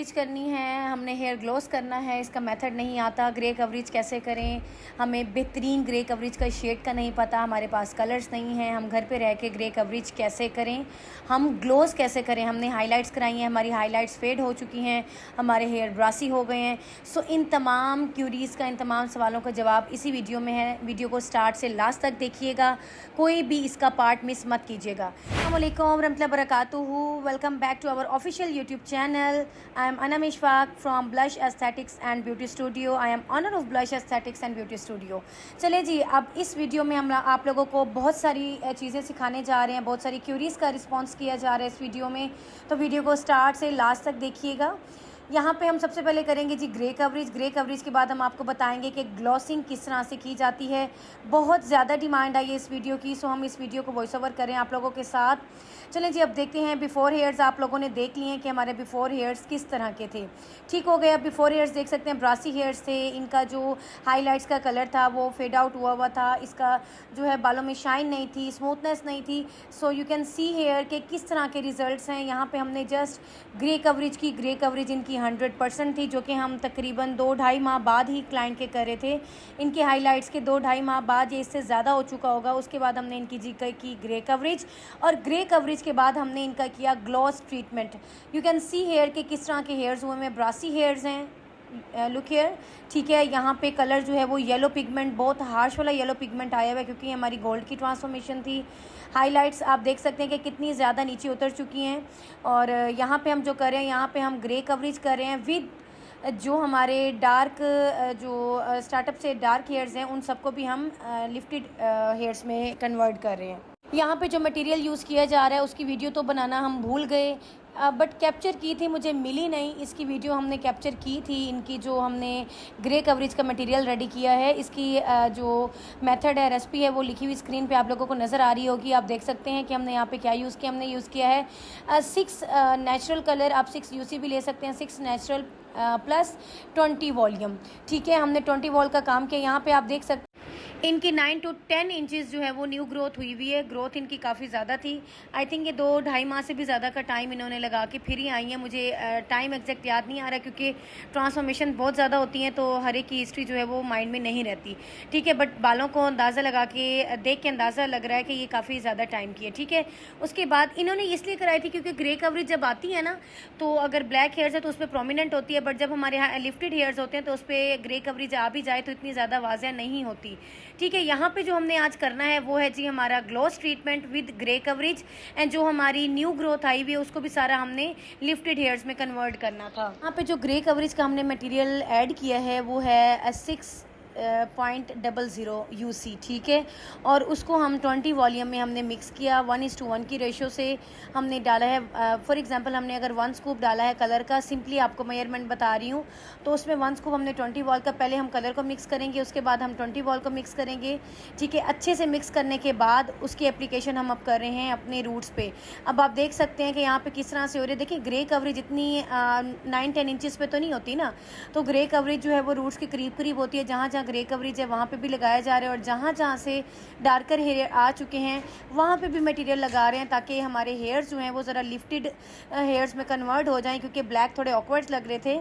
Coverage करनी है, हमने हेयर ग्लोस करना है, इसका मेथड नहीं आता। ग्रे कवरेज कैसे करें, हमें बेहतरीन ग्रे कवरेज का शेड का नहीं पता, हमारे पास कलर्स नहीं हैं, हम घर पे रह के ग्रे कवरेज कैसे करें, हम ग्लोस कैसे करें। हमने हाइलाइट्स कराई हैं, हमारी हाइलाइट्स फेड हो चुकी हैं, हमारे हेयर ब्रासी हो गए हैं। सो इन तमाम क्यूरीज़ का, इन तमाम सवालों का जवाब इसी वीडियो में है। वीडियो को स्टार्ट से लास्ट तक देखिएगा, कोई भी इसका पार्ट मिस मत कीजिएगा। अस्सलाम वालेकुम रहमतुल्लाहि बरकातुहू। Welcome back to our official YouTube channel. I am Anam Ishfaq from Blush Aesthetics and beauty studio. I am owner of Blush Aesthetics and beauty studio. चले जी, अब इस वीडियो में हम आप लोगों को बहुत सारी चीज़ें सिखाने जा रहे हैं, बहुत सारी क्यूरीज़ का रिस्पॉन्स किया जा रहा है इस वीडियो में, तो वीडियो को स्टार्ट से लास्ट तक देखिएगा। यहाँ पे हम सबसे पहले करेंगे जी ग्रे कवरेज। ग्रे कवरेज के बाद हम आपको बताएंगे कि ग्लॉसिंग किस तरह से की जाती है। बहुत ज़्यादा डिमांड आई है इस वीडियो की, सो हम इस वीडियो को वॉइस ओवर करें आप लोगों के साथ। चलें जी, अब देखते हैं बिफ़ोर हेयर्स। आप लोगों ने देख लिए हैं कि हमारे बिफ़ोर हेयर्स किस तरह के थे। ठीक हो गए। अब बिफ़ोर हेयर्स देख सकते हैं, ब्रासी हेयर्स थे, इनका जो हाईलाइट्स का कलर था वो फेड आउट हुआ हुआ था, इसका जो है बालों में शाइन नहीं थी, स्मूथनेस नहीं थी। So you can see hair के किस तरह के रिजल्ट्स हैं। यहाँ पे हमने जस्ट ग्रे कवरेज की, ग्रे कवरेज इनकी 100% थी, जो कि हम तकरीबन 2-2.5 माह बाद ही क्लाइंट के कर रहे थे। इनके हाइलाइट्स के 2-2.5 माह बाद, ये इससे ज़्यादा हो चुका होगा, उसके बाद हमने इनकी जी की ग्रे कवरेज, और ग्रे कवरेज के बाद हमने इनका किया gloss treatment. You can see hair के किस तरह के हेयर्स हुए हैं, ब्रासी हेयर्स हैं, लुक हेयर। ठीक है, यहाँ पे कलर जो है वो येलो पिगमेंट, बहुत हार्श वाला येलो पिगमेंट आया हुआ है, क्योंकि हमारी गोल्ड की ट्रांसफॉर्मेशन थी। हाइलाइट्स आप देख सकते हैं कि कितनी ज़्यादा नीचे उतर चुकी हैं। और यहाँ पे हम जो कर रहे हैं, यहाँ पे हम ग्रे कवरेज कर रहे हैं विद जो हमारे डार्क जो स्टार्टअप से डार्क हेयर्स हैं, उन सबको भी हम लिफ्टेड हेयर्स में कन्वर्ट कर रहे हैं। यहाँ पे जो मटेरियल यूज़ किया जा रहा है उसकी वीडियो तो बनाना हम भूल गए, बट कैप्चर की थी, मुझे मिली नहीं। इसकी वीडियो हमने कैप्चर की थी, इनकी जो हमने ग्रे कवरेज का मटेरियल रेडी किया है, इसकी जो मेथड है, रेसिपी है, वो लिखी हुई स्क्रीन पे आप लोगों को नज़र आ रही होगी। आप देख सकते हैं कि हमने यहाँ पे क्या यूज़ किया। हमने यूज़ किया है 6 नेचुरल कलर, आप 6 यूसी भी ले सकते हैं, 6 नेचुरल प्लस 20 वॉल्यूम। ठीक है, हमने 20 वॉल का काम किया। यहाँ पे आप देख सकते इनकी 9 to 10 इंचेस जो है वो न्यू ग्रोथ हुई हुई है। ग्रोथ इनकी काफ़ी ज़्यादा थी। आई थिंक ये 2-2.5 माह से भी ज़्यादा का टाइम इन्होंने लगा के फिर ही आई हैं। मुझे टाइम एग्जैक्ट याद नहीं आ रहा, क्योंकि ट्रांसफॉर्मेशन बहुत ज़्यादा होती हैं, तो हर एक की हिस्ट्री जो है वो माइंड में नहीं रहती। ठीक है, बट बालों को अंदाज़ा लगा के, देख के अंदाज़ा लग रहा है कि ये काफ़ी ज़्यादा टाइम की है। ठीक है, उसके बाद इन्होंने इसलिए कराई थी क्योंकि ग्रे कवरेज जब आती है ना, तो अगर ब्लैक हेयर्स है तो उस पर प्रोमिनेंट होती है, बट जब हमारे यहाँ लिफ्टेड हेयर्स होते हैं तो उस पर ग्रे कवरेज आ भी जाए तो इतनी ज़्यादा वाज़ेह नहीं होती। ठीक है, यहाँ पे जो हमने आज करना है वो है जी हमारा gloss treatment with grey coverage, and जो हमारी न्यू ग्रोथ आई हुई है उसको भी सारा हमने लिफ्टेड हेयर्स में कन्वर्ट करना था। यहाँ पे जो ग्रे कवरेज का हमने मटेरियल ऐड किया है वो है 6.00 UC। ठीक है, और उसको हम 20 वॉल्यूम में हमने मिक्स किया। 1:1 की रेशो से हमने डाला है। फॉर एग्जांपल हमने अगर 1 स्कूप डाला है कलर का, सिंपली आपको मेजरमेंट बता रही हूँ, तो उसमें 1 स्कूप हमने 20 वॉल का, पहले हम कलर को मिक्स करेंगे, उसके बाद हम 20 वॉल को मिक्स करेंगे। ठीक है, अच्छे से मिक्स करने के बाद उसकी एप्लीकेशन हम अब कर रहे हैं अपने रूट्स पे। अब आप देख सकते हैं कि यहाँ पे किस तरह से हो रही है। देखिए, ग्रे कवरेज इतनी 9-10 इंचज़ पे तो नहीं होती ना, तो ग्रे कवरेज जो है वो रूट्स के करीब करीब होती है। जहाँ जहाँ ग्रे कवरेज है वहाँ पे भी लगाया जा रहा है, और जहाँ जहाँ से डार्कर हेयर आ चुके हैं वहाँ पे भी मटेरियल लगा रहे हैं, ताकि हमारे हेयर्स जो हैं वो ज़रा लिफ्टेड हेयर्स में कन्वर्ट हो जाएं, क्योंकि ब्लैक थोड़े ऑकवर्ड लग रहे थे।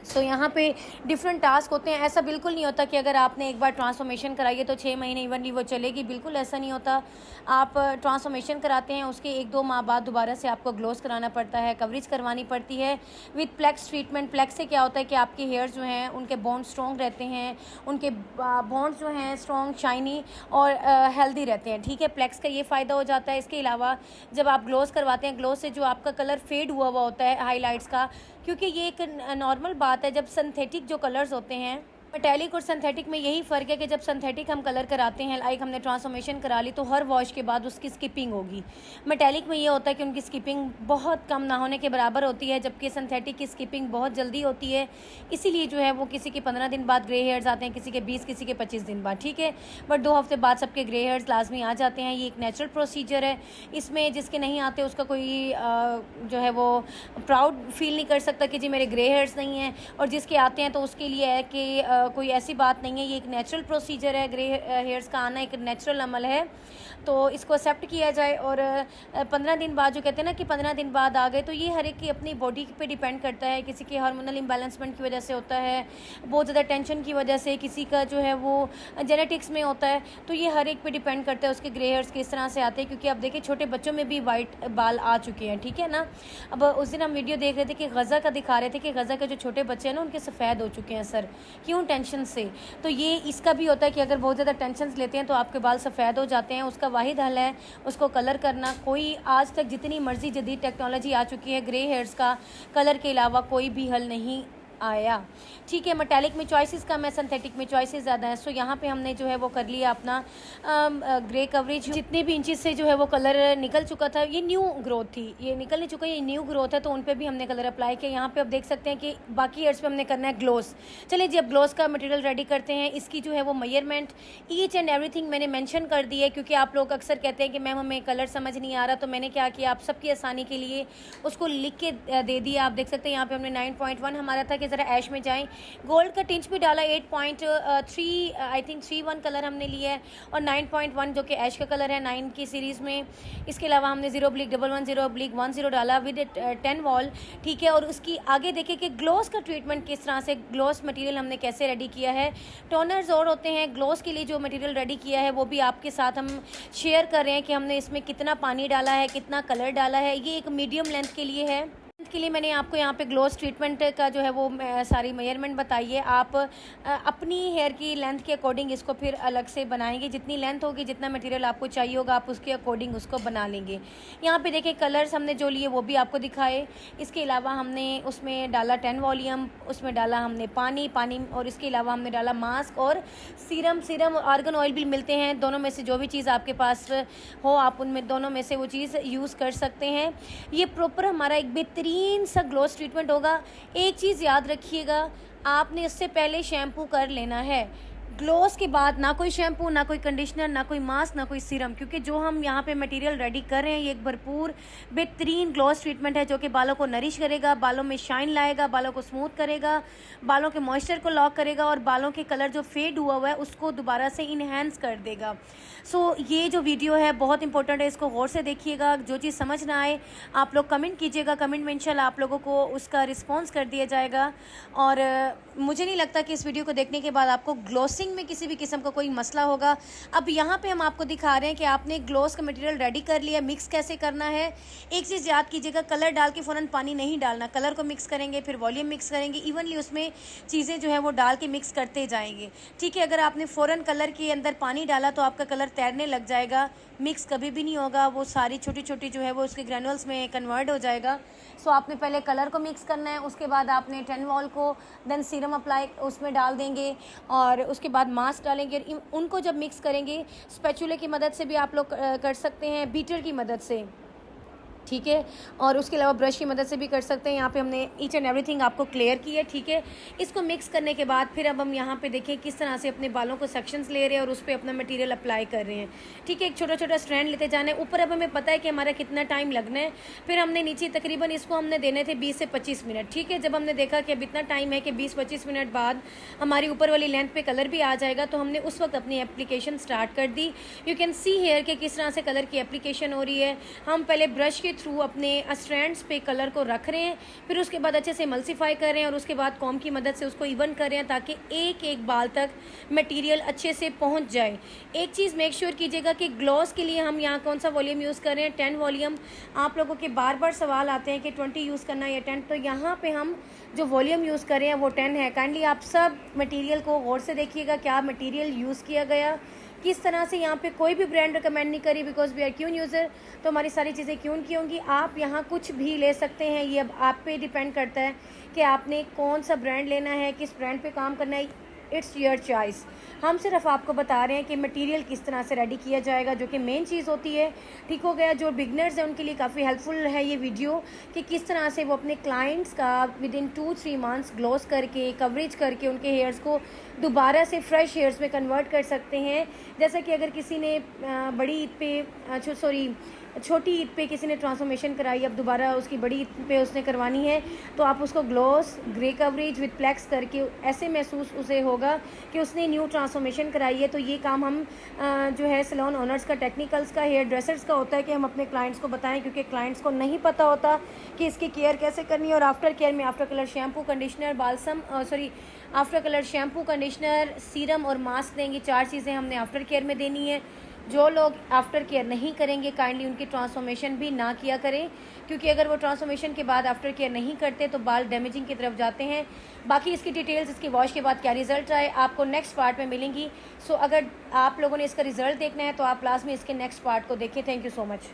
सो यहाँ पे डिफरेंट टास्क होते हैं। ऐसा बिल्कुल नहीं होता कि अगर आपने एक बार ट्रांसफॉर्मेशन कराई है तो 6 महीने इवनली वो चलेगी, बिल्कुल ऐसा नहीं होता। आप ट्रांसफॉर्मेशन कराते हैं, उसके 1-2 माह बाद दोबारा से आपको ग्लोस कराना पड़ता है, कवरेज करवानी पड़ती है विद प्लेक्स ट्रीटमेंट। प्लेक्स से क्या होता है कि आपके हेयर्स जो हैं उनके बॉन्ड स्ट्रॉन्ग रहते हैं, उनके बॉन्ड्स जो हैं स्ट्रॉन्ग, शाइनी और हेल्दी रहते हैं। ठीक है, प्लेक्स का ये फ़ायदा हो जाता है। इसके अलावा जब आप ग्लोस करवाते हैं, ग्लोस से जो आपका कलर फेड हुआ हुआ होता है हाईलाइट्स का, क्योंकि ये एक नॉर्मल बात है, जब सिंथेटिक जो कलर्स होते हैं, मेटेलिक और सिंथेटिक में यही फ़र्क है कि जब सिंथेटिक हम कलर कराते हैं, लाइक हमने ट्रांसफॉर्मेशन करा ली, तो हर वॉश के बाद उसकी स्किपिंग होगी। मेटेलिक में ये होता है कि उनकी स्किपिंग बहुत कम ना होने के बराबर होती है, जबकि सिंथेटिक की स्किपिंग बहुत जल्दी होती है। इसीलिए जो है वो किसी के 15 दिन बाद ग्रे हेयर्स आते हैं, किसी के 20, किसी के 25 दिन बाद। ठीक है, बट 2 हफ्ते बाद सबके ग्रे हेयर्स लाजमी आ जाते हैं। ये एक नेचुरल प्रोसीजर है। इसमें जिसके नहीं आते उसका कोई जो है वो प्राउड फील नहीं कर सकता कि जी मेरे ग्रे हेयर्स नहीं हैं, और जिसके आते हैं तो उसके लिए है कि कोई ऐसी बात नहीं है, ये एक नेचुरल प्रोसीजर है, ग्रे हेयर्स का आना एक नेचुरल अमल है, तो इसको एक्सेप्ट किया जाए। और 15 दिन बाद जो कहते हैं ना कि 15 दिन बाद आ गए, तो ये हर एक की अपनी बॉडी पे डिपेंड करता है। किसी के हार्मोनल इम्बैलेंसमेंट की वजह से होता है, बहुत ज़्यादा टेंशन की वजह से, किसी का जो है वो जेनेटिक्स में होता है, तो ये हर एक पे डिपेंड करता है उसके ग्रे हेयर्स किस तरह से आते हैं। क्योंकि अब देखिए छोटे बच्चों में भी वाइट बाल आ चुके हैं, ठीक है ना। अब उस दिन हम वीडियो देख रहे थे कि गज़ा का दिखा रहे थे कि गज़ा के जो छोटे बच्चे हैं ना उनके सफ़ेद हो चुके हैं सर, क्यों? टेंशन से। तो ये इसका भी होता है कि अगर बहुत ज़्यादा टेंशन लेते हैं तो आपके बाल सफ़ेद हो जाते हैं। उसका वाहिद हल है उसको कलर करना। कोई आज तक जितनी मर्जी जदीद टेक्नोलॉजी आ चुकी है, ग्रे हेयर्स का कलर के अलावा कोई भी हल नहीं आया, ठीक है। मेटालिक में चॉइसेस कम है, सिंथेटिक में चॉइसेस ज़्यादा हैं। सो यहाँ पे हमने जो है वो कर लिया अपना ग्रे कवरेज। जितने भी इंचेस से जो है वो कलर निकल चुका था, ये न्यू ग्रोथ थी, ये निकल नहीं चुका, ये न्यू ग्रोथ है, तो उन पे भी हमने कलर अप्लाई किया। यहाँ पे आप देख सकते हैं कि बाकी हेयर्स पे हमने करना है ग्लोस। चलिए जी, अब ग्लोस का मटेरियल रेडी करते हैं। इसकी जो है वो मेजरमेंट ईच एंड एवरीथिंग मैंने मेंशन कर दी है, क्योंकि आप लोग अक्सर कहते हैं कि मैम हमें कलर समझ नहीं आ रहा, तो मैंने क्या किया, आप सबकी आसानी के लिए उसको लिख के दे दिया। आप देख सकते हैं यहाँ पे हमने 9.1 हमारा था कि ज़रा ऐश में जाएँ। गोल्ड का टिंच भी डाला, 8.3 आई थिंक 3.1 कलर हमने लिया है, और 9.1 जो कि ऐश का कलर है 9 की सीरीज़ में। इसके अलावा हमने 0/110/10 डाला विद 10 वॉल, ठीक है। और उसकी आगे देखिए कि ग्लोस का ट्रीटमेंट किस तरह से, ग्लोस मटेरियल हमने कैसे रेडी किया है। टोनर्स और होते हैं, ग्लोस के लिए जो मटेरियल रेडी किया है वो भी आपके साथ हम शेयर कर रहे हैं कि हमने इसमें कितना पानी डाला है, कितना कलर डाला है। ये एक मीडियम लेंथ के लिए है, के लिए मैंने आपको यहाँ पे ग्लोस ट्रीटमेंट का जो है वो सारी मेजरमेंट बताई है। आप अपनी हेयर की लेंथ के अकॉर्डिंग इसको फिर अलग से बनाएंगे। जितनी लेंथ होगी, जितना मटेरियल आपको चाहिए होगा, आप उसके अकॉर्डिंग उसको बना लेंगे। यहाँ पे देखिए कलर्स हमने जो लिए वो भी आपको दिखाए। इसके अलावा हमने उसमें डाला 10 वॉल्यूम, उसमें डाला हमने पानी, और इसके अलावा हमने डाला मास्क और सीरम आर्गन ऑयल भी मिलते हैं। दोनों में से जो भी चीज़ आपके पास हो, आप उनमें दोनों में से वो चीज़ यूज़ कर सकते हैं। ये प्रॉपर हमारा एक बेहतरीन सा ग्लोस ट्रीटमेंट होगा। एक चीज़ याद रखिएगा, आपने इससे पहले शैम्पू कर लेना है। ग्लोस के बाद ना कोई शैम्पू, ना कोई कंडीशनर, ना कोई मास्क, ना कोई सीरम, क्योंकि जो हम यहाँ पे मटेरियल रेडी कर रहे हैं ये एक भरपूर बेहतरीन ग्लोस ट्रीटमेंट है जो कि बालों को नरिश करेगा, बालों में शाइन लाएगा, बालों को स्मूथ करेगा, बालों के मॉइस्चर को लॉक करेगा और बालों के कलर जो फेड हुआ हुआ है उसको दोबारा से इन्हेंस कर देगा। सो ये जो वीडियो है बहुत इंपॉर्टेंट है, इसको गौर से देखिएगा। जो चीज़ समझ ना आए आप लोग कमेंट कीजिएगा, कमेंट में इंशाल्लाह आप लोगों को उसका रिस्पॉन्स कर दिया जाएगा। और मुझे नहीं लगता कि इस वीडियो को देखने के बाद आपको ग्लोसिंग में किसी भी किस्म का कोई मसला होगा। अब यहाँ पे हम आपको दिखा रहे हैं कि आपने ग्लोस का मटेरियल रेडी कर लिया, मिक्स कैसे करना है। एक चीज़ याद कीजिएगा, कलर डाल के फ़ौरन पानी नहीं डालना, कलर को मिक्स करेंगे, फिर वॉल्यूम मिक्स करेंगे, इवनली उसमें चीज़ें जो है वो डाल के मिक्स करते जाएंगे, ठीक है। अगर आपने फ़ौरन कलर के अंदर पानी डाला तो आपका कलर तैरने लग जाएगा, मिक्स कभी भी नहीं होगा, वो सारी छोटी छोटी जो है वो उसके ग्रैनुअल्स में कन्वर्ट हो जाएगा। सो आपने पहले कलर को मिक्स करना है, उसके बाद आपने 10 वॉल को देन सीरम अप्लाई उसमें डाल देंगे और उसके बाद मास्क डालेंगे। उनको जब मिक्स करेंगे स्पैचुले की मदद से भी आप लोग कर सकते हैं, बीटर की मदद से, ठीक है, और उसके अलावा ब्रश की मदद से भी कर सकते हैं। यहाँ पे हमने ईच एंड एवरीथिंग आपको क्लियर की है, ठीक है। इसको मिक्स करने के बाद फिर अब हम यहाँ पे देखें किस तरह से अपने बालों को सेक्शंस ले रहे हैं और उस पर अपना मटेरियल अप्लाई कर रहे हैं, ठीक है। एक छोटा छोटा स्ट्रैंड लेते जाना है। ऊपर अब हमें पता है कि हमारा कितना टाइम लगना है, फिर हमने नीचे तकरीबन इसको हमने देने थे 20 से 25 मिनट, ठीक है। जब हमने देखा कि अब इतना टाइम है कि 20-25 मिनट बाद हमारी ऊपर वाली लेंथ पे कलर भी आ जाएगा, तो हमने उस वक्त अपनी एप्लीकेशन स्टार्ट कर दी। यू कैन सी हेयर के किस तरह से कलर की एप्लीकेशन हो रही है। हम पहले ब्रश के थ्रू अपने स्ट्रैंड्स पे कलर को रख रहे हैं, फिर उसके बाद अच्छे से मल्सीफाई कर रहे हैं और उसके बाद कॉम की मदद से उसको इवन कर रहे हैं ताकि एक एक बाल तक मटेरियल अच्छे से पहुंच जाए। एक चीज़ मेक श्योर कीजिएगा कि ग्लॉस के लिए हम यहाँ कौन सा वॉल्यूम यूज़ कर रहे हैं, 10 वॉल्यूम। आप लोगों के बार बार सवाल आते हैं कि 20 यूज़ करना या 10, तो यहाँ पे हम जो वॉल्यूम यूज़ कर रहे हैं वो 10 है। काइंडली आप सब मटेरियल को गौर से देखिएगा, क्या मटेरियल यूज़ किया गया, किस तरह से। यहाँ पे कोई भी ब्रांड रिकमेंड नहीं करी because we are queen user, तो हमारी सारी चीज़ें क्यून की होंगी। आप यहाँ कुछ भी ले सकते हैं, ये अब आप पे डिपेंड करता है कि आपने कौन सा ब्रांड लेना है, किस ब्रांड पे काम करना है, इट्स योर चॉइस। हम सिर्फ आपको बता रहे हैं कि मटेरियल किस तरह से रेडी किया जाएगा, जो कि मेन चीज़ होती है, ठीक हो गया। जो बिगनर्स हैं उनके लिए काफ़ी हेल्पफुल है ये वीडियो कि किस तरह से वो अपने क्लाइंट्स का विद इन 2-3 मंथ्स ग्लोस करके, कवरेज करके उनके हेयर्स को दोबारा से फ्रेश हेयर्स में कन्वर्ट कर सकते हैं। जैसा कि अगर किसी ने बड़ी ईद पे छोटी ईद पे किसी ने ट्रांसफॉर्मेशन कराई, अब दोबारा उसकी बड़ी ईद पे उसने करवानी है, तो आप उसको gloss grey coverage with plex करके ऐसे महसूस उसे होगा कि उसने न्यू ट्रांसफॉर्मेशन कराई है। तो ये काम हम जो है सैलून ओनर्स का, टेक्निकल्स का, हेयर ड्रेसर्स का होता है कि हम अपने क्लाइंट्स को बताएं, क्योंकि क्लाइंट्स को नहीं पता होता कि इसकी केयर कैसे करनी है। और आफ्टर केयर में after colour shampoo, conditioner, balsam after colour shampoo, conditioner, serum और मास्क देंगे। 4 चीज़ें हमने आफ्टर केयर में देनी है। जो लोग आफ्टर केयर नहीं करेंगे काइंडली उनकी ट्रांसफॉर्मेशन भी ना किया करें, क्योंकि अगर वो ट्रांसफॉर्मेशन के बाद आफ्टर केयर नहीं करते तो बाल डैमेजिंग की तरफ जाते हैं। बाकी इसकी डिटेल्स, इसकी वॉश के बाद क्या रिजल्ट आए, आपको नेक्स्ट पार्ट में मिलेंगी। सो अगर आप लोगों ने इसका रिजल्ट देखना है तो आप लास्ट में इसके नेक्स्ट पार्ट को देखें। Thank you so much.